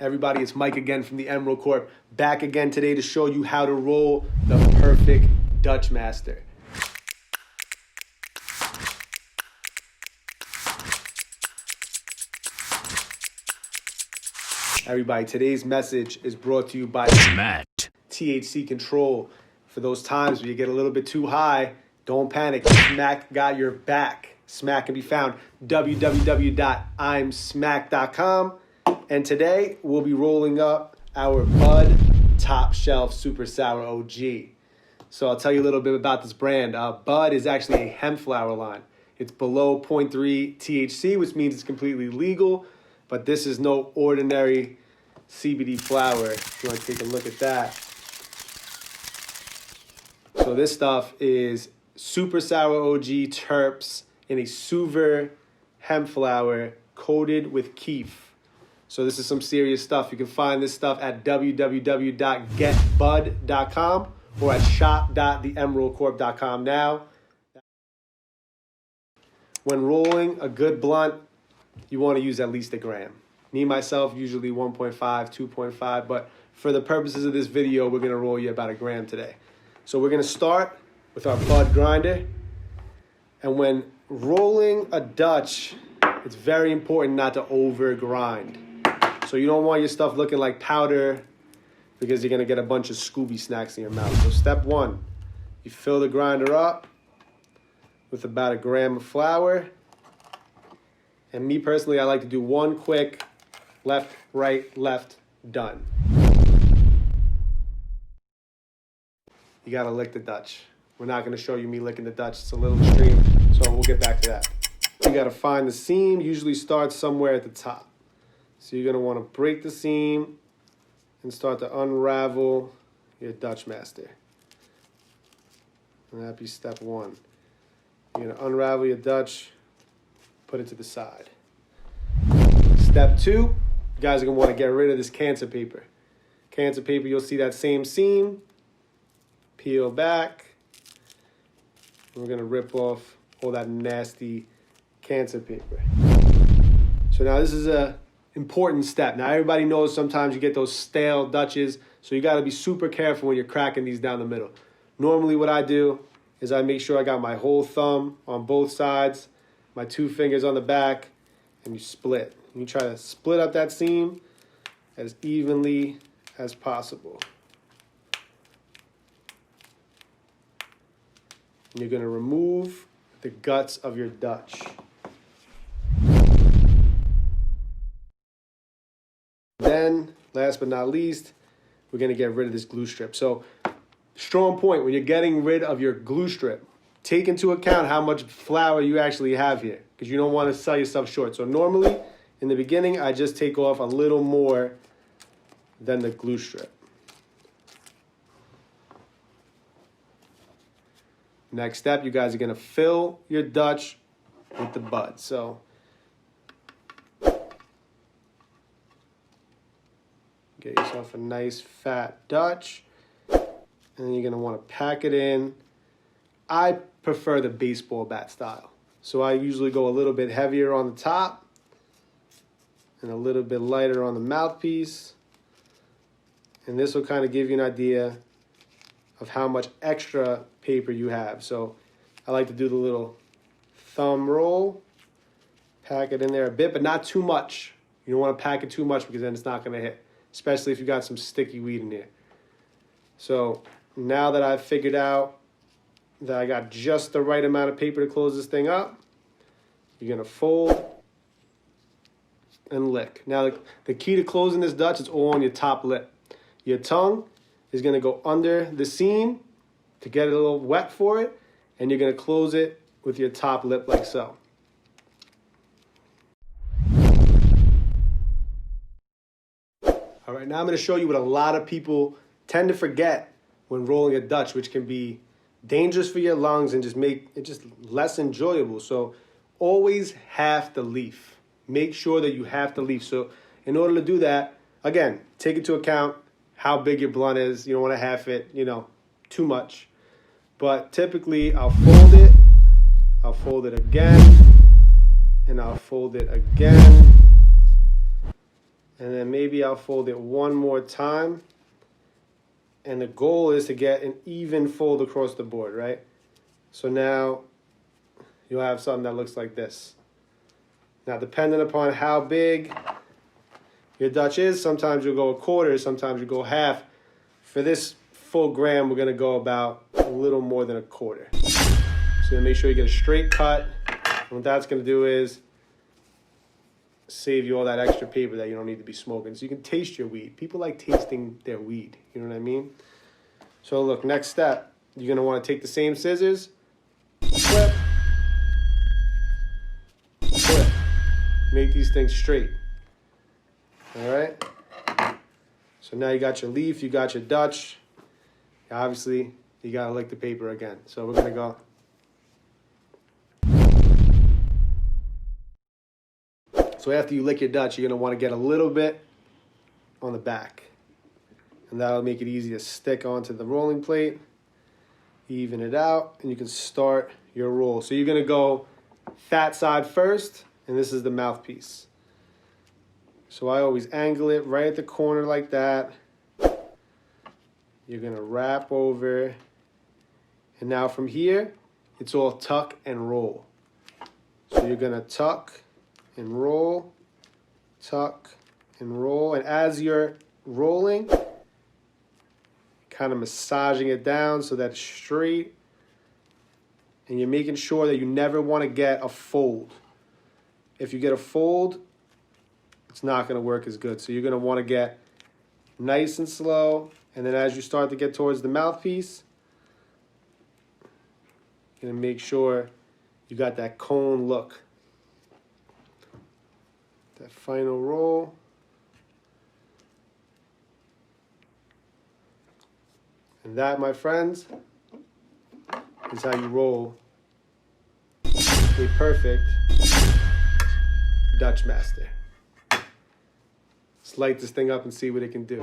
Everybody, it's Mike again from the Emerald Corp. Back again today to show you how to roll the perfect Dutch Master. Everybody, today's message is brought to you by Smacked THC Control. For those times where you get a little bit too high, don't panic. Smack got your back. Smack can be found www.imsmack.com. And today we'll be rolling up our BUDD Top Shelf Super Sour OG. So I'll tell you a little bit about this brand. BUDD is actually a hemp flower line. It's below 0.3 THC, which means it's completely legal. But this is no ordinary CBD flower. If you want to take a look at that. So this stuff is Super Sour OG terps in a Suver hemp flower coated with keef. So this is some serious stuff. You can find this stuff at www.getbud.com or at shop.theemeraldcorp.com now. When rolling a good blunt, you want to use at least a gram. Me, myself, usually 1.5, 2.5, but for the purposes of this video, we're going to roll you about a gram today. So we're going to start with our bud grinder. And when rolling a Dutch, it's very important not to over grind. So you don't want your stuff looking like powder because you're going to get a bunch of Scooby snacks in your mouth. So step one, you fill the grinder up with about a gram of flour. And me personally, I like to do one quick left, right, left, done. You got to lick the Dutch. We're not going to show you me licking the Dutch. It's a little extreme, so we'll get back to that. You got to find the seam. Usually starts somewhere at the top. So you're going to want to break the seam and start to unravel your Dutch Master. And that'd be step one. You're going to unravel your Dutch, put it to the side. Step two, you guys are going to want to get rid of this cancer paper. Cancer paper, you'll see that same seam. Peel back. We're going to rip off all that nasty cancer paper. So now this is a important step. Now everybody knows sometimes you get those stale Dutches, so you got to be super careful when you're cracking these down the middle. Normally what I do is I make sure I got my whole thumb on both sides, my two fingers on the back, and you split. You try to split up that seam as evenly as possible. And you're going to remove the guts of your Dutch. Then, last but not least, we're going to get rid of this glue strip. So, strong point, when you're getting rid of your glue strip, take into account how much flour you actually have here, because you don't want to sell yourself short. So normally, in the beginning, I just take off a little more than the glue strip. Next step, you guys are going to fill your Dutch with the bud. So get yourself a nice fat Dutch, and then you're going to want to pack it in. I prefer the baseball bat style. So I usually go a little bit heavier on the top and a little bit lighter on the mouthpiece. And this will kind of give you an idea of how much extra paper you have. So I like to do the little thumb roll, pack it in there a bit, but not too much. You don't want to pack it too much because then it's not going to hit, especially if you got some sticky weed in there. So now that I've figured out that I got just the right amount of paper to close this thing up, you're going to fold and lick. Now the key to closing this Dutch is all on your top lip. Your tongue is going to go under the seam to get it a little wet for it, and you're going to close it with your top lip like so. All right, now I'm going to show you what a lot of people tend to forget when rolling a Dutch, which can be dangerous for your lungs and just make it just less enjoyable. So always half the leaf. Make sure that you half the leaf. So in order to do that, again, take into account how big your blunt is. You don't want to half it, too much. But typically I'll fold it again, and I'll fold it again, and then maybe I'll fold it one more time. And the goal is to get an even fold across the board, right? So now you'll have something that looks like this. Now, depending upon how big your Dutch is, sometimes you'll go a quarter, sometimes you go half. For this full gram, we're gonna go about a little more than a quarter. So make sure you get a straight cut. And what that's gonna do is save you all that extra paper that you don't need to be smoking. So you can taste your weed. People like tasting their weed, you know what I mean? So look, next step, you're gonna wanna take the same scissors, flip, flip. Make these things straight, all right? So now you got your leaf, you got your Dutch. Obviously, you gotta lick the paper again. So we're gonna go. So after you lick your Dutch, you're gonna wanna get a little bit on the back. And that'll make it easy to stick onto the rolling plate. Even it out, and you can start your roll. So you're gonna go fat side first, and this is the mouthpiece. So I always angle it right at the corner like that. You're gonna wrap over. And now from here, it's all tuck and roll. So you're gonna tuck and roll, tuck and roll. And as you're rolling, kind of massaging it down so that it's straight. And you're making sure that you never wanna get a fold. If you get a fold, it's not gonna work as good. So you're gonna wanna get nice and slow. And then as you start to get towards the mouthpiece, you're gonna make sure you got that cone look. That final roll. And that, my friends, is how you roll a perfect Dutch master. Let's light this thing up and see what it can do.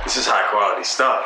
This is high quality stuff.